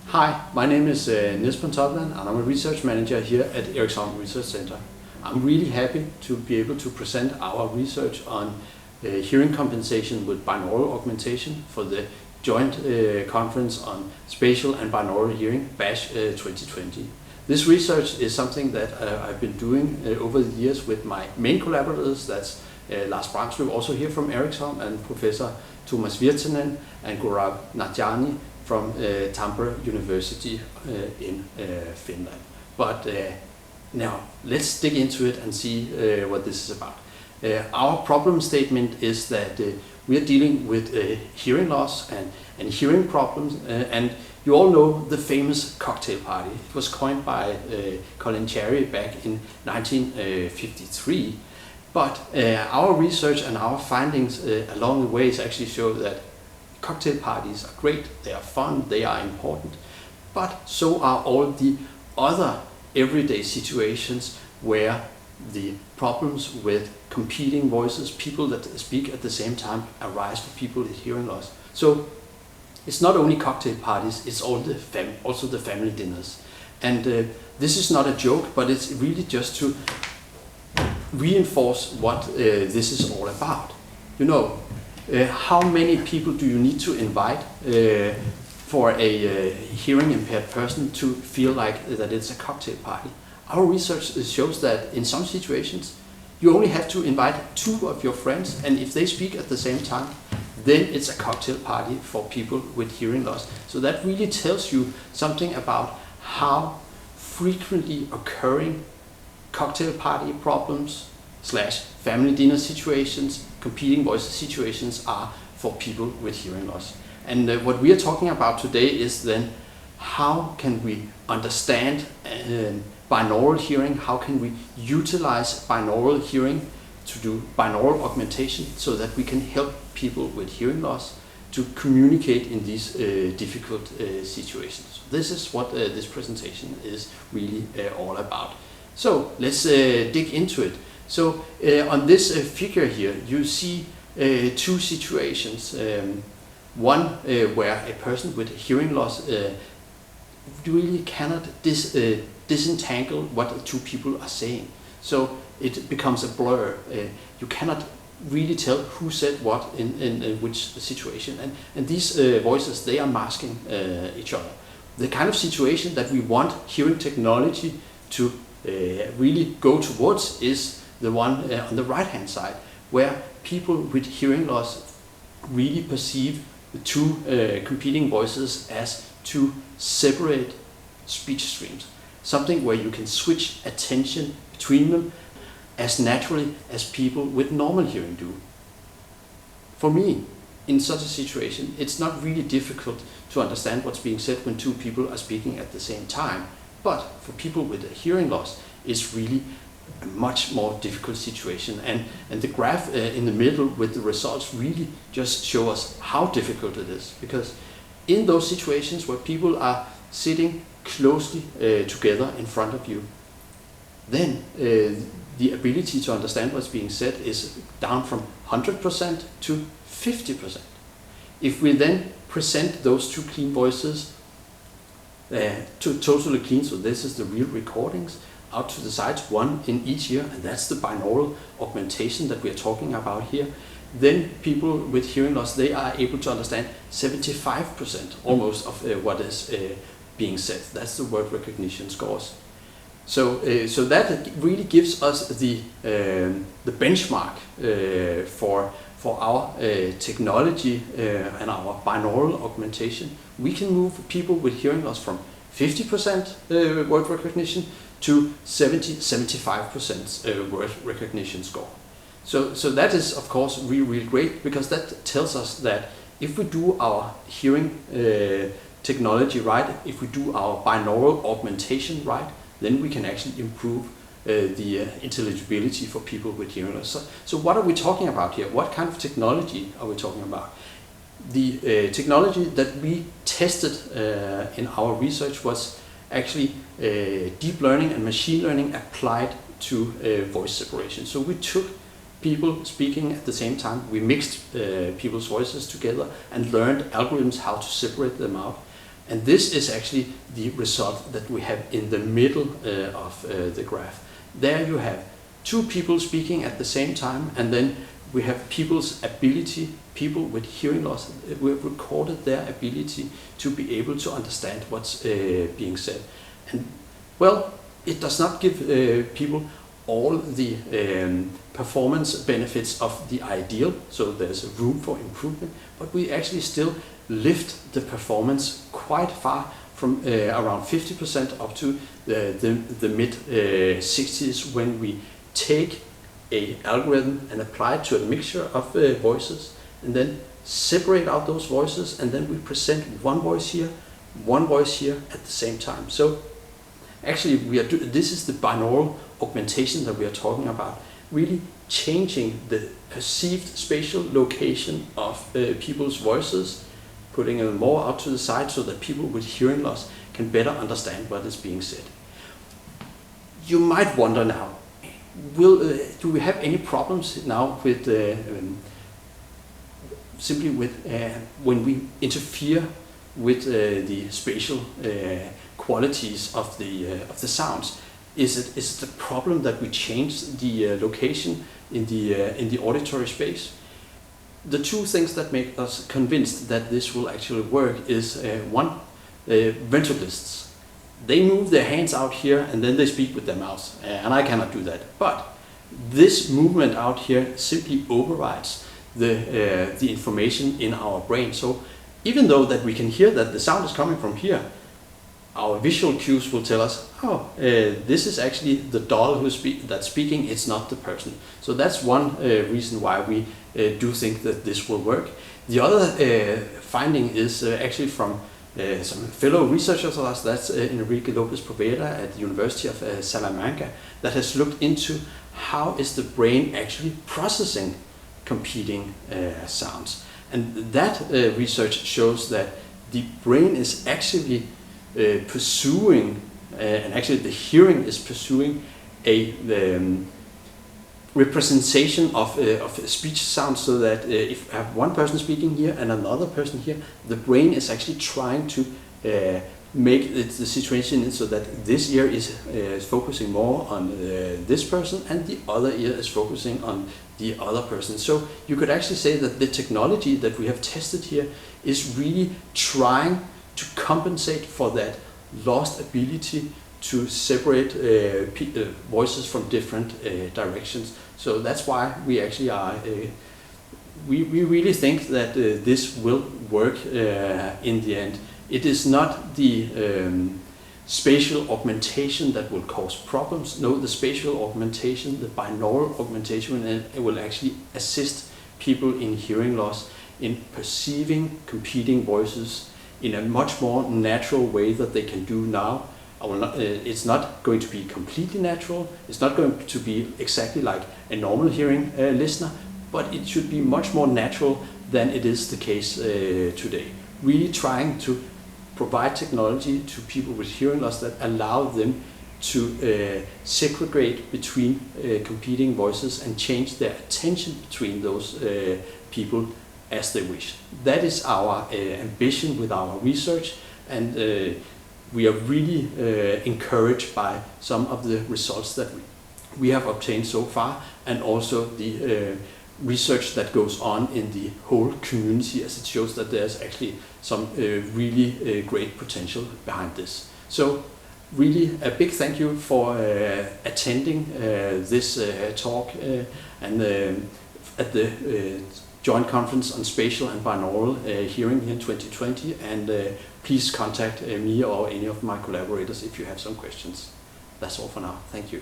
Hi, my name is Niels Pontoppidan and I'm a research manager here at Eriksholm Research Center. I'm really happy to be able to present our research on hearing compensation with binaural augmentation for the joint conference on spatial and binaural hearing, BASH 2020. This research is something that I've been doing over the years with my main collaborators, that's Lars Bramslev, also here from Eriksholm, and Professor Thomas Virtanen and Gaurav Nadjani from Tampere University in Finland. But now let's dig into it and see what this is about. Our problem statement is that we are dealing with hearing loss and hearing problems, and you all know the famous cocktail party. It was coined by Colin Cherry back in 1953. But our research and our findings along the ways actually show that cocktail parties are great, they are fun, they are important, but so are all the other everyday situations where the problems with competing voices, people that speak at the same time, arise for people with hearing loss. So it's not only cocktail parties, it's also the family dinners. And this is not a joke, but it's really just to reinforce what this is all about. You know, how many people do you need to invite for a hearing impaired person to feel like that it's a cocktail party? Our research shows that in some situations you only have to invite 2 of your friends, and if they speak at the same time, then it's a cocktail party for people with hearing loss. So that really tells you something about how frequently occurring cocktail party problems / family dinner situations, competing voices situations are for people with hearing loss. And what we are talking about today is then how can we understand binaural hearing, how can we utilize binaural hearing to do binaural augmentation so that we can help people with hearing loss to communicate in these difficult situations. This is what this presentation is really all about. So let's dig into it. So on this figure here, you see 2 situations. One where a person with hearing loss really cannot disentangle what the 2 people are saying. So it becomes a blur. You cannot really tell who said what in which situation. And these voices, they are masking each other. The kind of situation that we want hearing technology to really go towards is the one on the right hand side, where people with hearing loss really perceive the 2 competing voices as 2 separate speech streams. Something where you can switch attention between them as naturally as people with normal hearing do. For me, in such a situation, it's not really difficult to understand what's being said when 2 people are speaking at the same time. But for people with a hearing loss, it's really a much more difficult situation. And the graph in the middle with the results really just show us how difficult it is. Because in those situations where people are sitting closely together in front of you, then the ability to understand what's being said is down from 100% to 50%. If we then present those 2 clean voices totally clean, so this is the real recordings, out to the sides, 1 in each ear, and that's the binaural augmentation that we are talking about here, then people with hearing loss, they are able to understand 75% almost of what is being said. That's the word recognition scores. So that really gives us the benchmark for our technology and our binaural augmentation. We can move people with hearing loss from 50% word recognition to 75% word recognition score. So that is of course really great, because that tells us that if we do our hearing technology right, if we do our binaural augmentation right, then we can actually improve the intelligibility for people with hearing loss. So what are we talking about here? What kind of technology are we talking about? The technology that we tested in our research was actually deep learning and machine learning applied to voice separation. So we took people speaking at the same time, we mixed people's voices together and learned algorithms how to separate them out. And this is actually the result that we have in the middle of the graph. There you have two people speaking at the same time, and then we have people's ability, people with hearing loss, we have recorded their ability to be able to understand what's being said. And well, it does not give people all the performance benefits of the ideal, so there's room for improvement, but we actually still lift the performance quite far from around 50% up to the mid 60s when we take a algorithm and apply it to a mixture of voices, and then separate out those voices, and then we present one voice here at the same time. So actually this is the binaural augmentation that we are talking about, really changing the perceived spatial location of people's voices, putting them more out to the side so that people with hearing loss can better understand what is being said. You might wonder now, do we have any problems now with simply with when we interfere with the spatial qualities of the sounds? Is it the problem that we change the location in the auditory space? The two things that make us convinced that this will actually work is one, ventriloquists. They move their hands out here and then they speak with their mouths, and I cannot do that. But this movement out here simply overrides the information in our brain. So even though that we can hear that the sound is coming from here, our visual cues will tell us, oh, this is actually the doll that's speaking, it's not the person. So that's one reason why we do think that this will work. The other finding is actually from some fellow researchers of us, that's Enrique Lopez Poveda at the University of Salamanca, that has looked into how is the brain actually processing competing sounds. And that research shows that the brain is actually pursuing, and actually the hearing is pursuing a representation of speech sounds, so that if I have one person speaking here and another person here, the brain is actually trying to make the situation so that this ear is focusing more on this person and the other ear is focusing on the other person. So you could actually say that the technology that we have tested here is really trying to compensate for that lost ability to separate voices from different directions. So that's why we actually are, we really think that this will work in the end. It is not the spatial augmentation that will cause problems. No, the spatial augmentation, the binaural augmentation, it will actually assist people in hearing loss in perceiving competing voices in a much more natural way that they can do now. It's not going to be completely natural. It's not going to be exactly like a normal hearing listener, but it should be much more natural than it is the case today. Really trying to provide technology to people with hearing loss that allow them to segregate between competing voices and change their attention between those people as they wish. That is our ambition with our research, and we are really encouraged by some of the results that we have obtained so far, and also the research that goes on in the whole community, as it shows that there's actually some really great potential behind this. So really a big thank you for attending this talk and at the Joint Conference on Spatial and Binaural Hearing in 2020, and please contact me or any of my collaborators if you have some questions. That's all for now. Thank you.